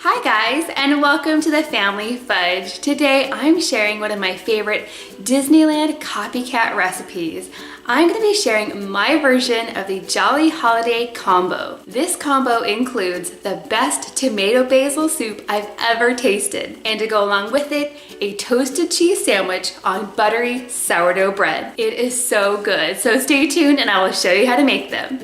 Hi guys, and welcome to the Family Fudge. Today I'm sharing one of my favorite Disneyland copycat recipes. I'm going to be sharing my version of the Jolly Holiday combo. This combo includes the best tomato basil soup I've ever tasted, and to go along with it, a toasted cheese sandwich on buttery sourdough bread. It is so good, so stay tuned and I will show you how to make them.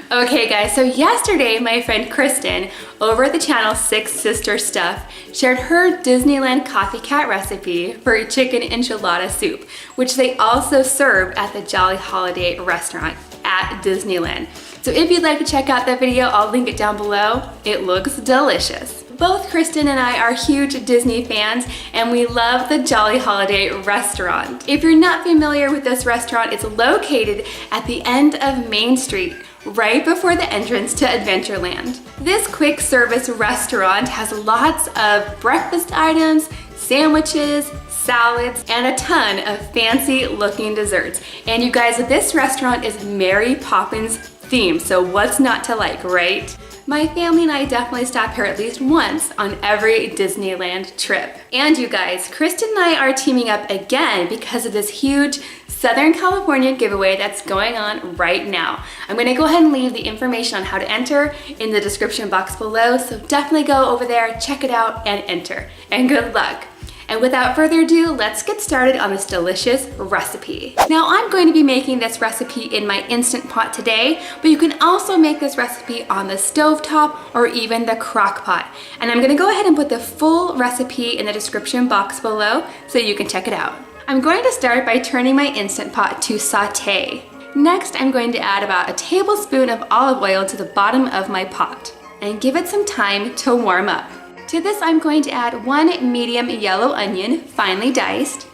Okay guys, so yesterday my friend Kristen over at the channel Six Sister Stuff shared her Disneyland copycat recipe for a chicken enchilada soup, which they also serve at the Jolly Holiday restaurant at Disneyland. So if you'd like to check out that video, I'll link it down below. It looks delicious. Both Kristen and I are huge Disney fans and we love the Jolly Holiday restaurant. If you're not familiar with this restaurant, it's located at the end of Main Street, right before the entrance to Adventureland. This quick service restaurant has lots of breakfast items, sandwiches, salads, and a ton of fancy looking desserts. And you guys, this restaurant is Mary Poppins themed, so what's not to like, right? My family and I definitely stop here at least once on every Disneyland trip. And you guys, Kristen and I are teaming up again because of this huge Southern California giveaway that's going on right now. I'm gonna go ahead and leave the information on how to enter in the description box below, so definitely go over there, check it out, and enter. And good luck. And without further ado, let's get started on this delicious recipe. Now I'm going to be making this recipe in my Instant Pot today, but you can also make this recipe on the stovetop or even the crock pot. And I'm gonna go ahead and put the full recipe in the description box below so you can check it out. I'm going to start by turning my Instant Pot to saute. Next, I'm going to add about a tablespoon of olive oil to the bottom of my pot and give it some time to warm up. To this, I'm going to add one medium yellow onion, finely diced.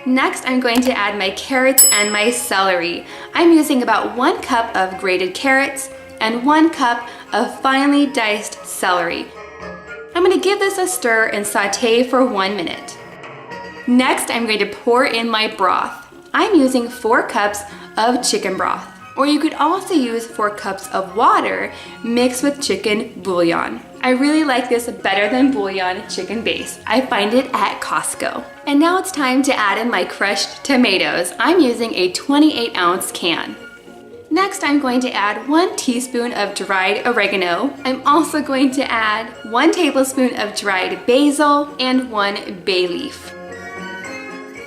Next, I'm going to add my carrots and my celery. I'm using about 1 cup of grated carrots and 1 cup of finely diced celery. I'm going to give this a stir and saute for 1 minute. Next, I'm going to pour in my broth. I'm using 4 cups of chicken broth, or you could also use 4 cups of water mixed with chicken bouillon. I really like this better than bouillon chicken base. I find it at Costco. And now it's time to add in my crushed tomatoes. I'm using a 28-ounce can. Next, I'm going to add 1 teaspoon of dried oregano. I'm also going to add 1 tablespoon of dried basil and 1 bay leaf.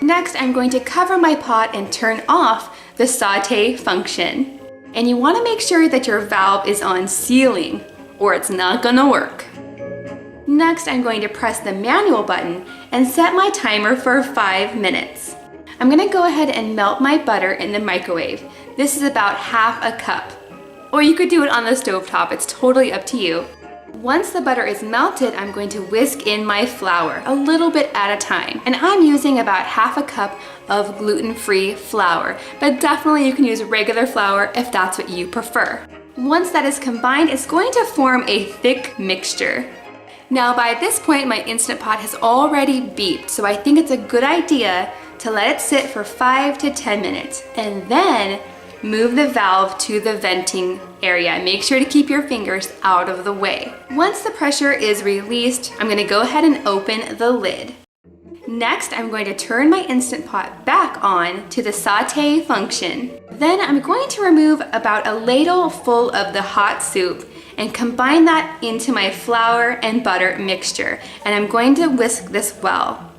Next, I'm going to cover my pot and turn off the saute function. And you want to make sure that your valve is on sealing or it's not gonna work. Next, I'm going to press the manual button and set my timer for 5 minutes. I'm gonna go ahead and melt my butter in the microwave. This is about half a cup. Or you could do it on the stovetop, it's totally up to you. Once the butter is melted, I'm going to whisk in my flour, a little bit at a time. And I'm using about half a cup of gluten-free flour, but definitely you can use regular flour if that's what you prefer. Once that is combined, it's going to form a thick mixture. Now by this point, my Instant Pot has already beeped, so I think it's a good idea to let it sit for 5 to 10 minutes and then move the valve to the venting area. Make sure to keep your fingers out of the way. Once the pressure is released, I'm gonna go ahead and open the lid. Next, I'm going to turn my Instant Pot back on to the saute function. Then I'm going to remove about a ladle full of the hot soup and combine that into my flour and butter mixture. And I'm going to whisk this well.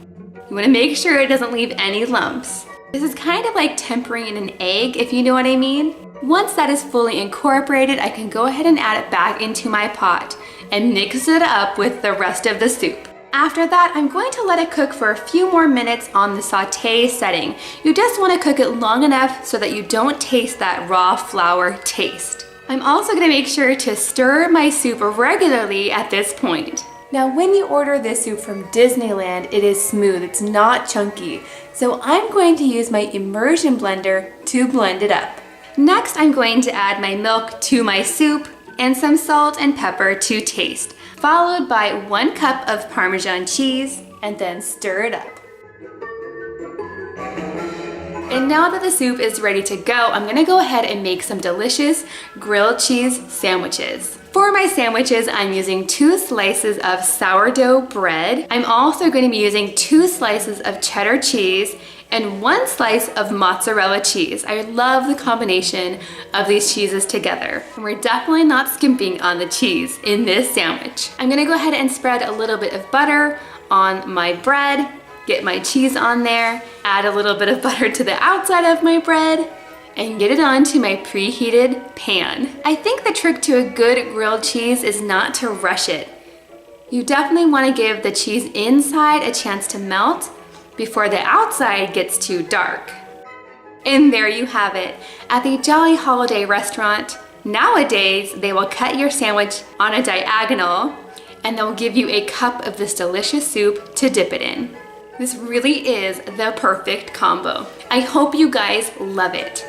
You wanna make sure it doesn't leave any lumps. This is kind of like tempering in an egg, if you know what I mean. Once that is fully incorporated, I can go ahead and add it back into my pot and mix it up with the rest of the soup. After that, I'm going to let it cook for a few more minutes on the saute setting. You just want to cook it long enough so that you don't taste that raw flour taste. I'm also going to make sure to stir my soup regularly at this point. Now, when you order this soup from Disneyland, it is smooth, it's not chunky. So I'm going to use my immersion blender to blend it up. Next, I'm going to add my milk to my soup and some salt and pepper to taste, followed by 1 cup of Parmesan cheese, and then stir it up. And now that the soup is ready to go, I'm gonna go ahead and make some delicious grilled cheese sandwiches. For my sandwiches, I'm using 2 slices of sourdough bread. I'm also going to be using 2 slices of cheddar cheese and 1 slice of mozzarella cheese. I love the combination of these cheeses together. And we're definitely not skimping on the cheese in this sandwich. I'm gonna go ahead and spread a little bit of butter on my bread, get my cheese on there, add a little bit of butter to the outside of my bread, and get it onto my preheated pan. I think the trick to a good grilled cheese is not to rush it. You definitely wanna give the cheese inside a chance to melt before the outside gets too dark. And there you have it. At the Jolly Holiday restaurant, nowadays they will cut your sandwich on a diagonal and they'll give you a cup of this delicious soup to dip it in. This really is the perfect combo. I hope you guys love it.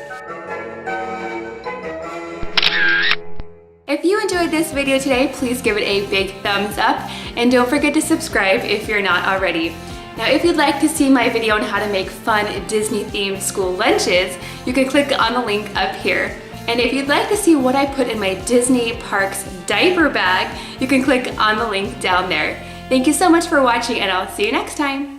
If you enjoyed this video today, please give it a big thumbs up and don't forget to subscribe if you're not already. Now, if you'd like to see my video on how to make fun Disney-themed school lunches, you can click on the link up here. And if you'd like to see what I put in my Disney Parks diaper bag, you can click on the link down there. Thank you so much for watching, and I'll see you next time.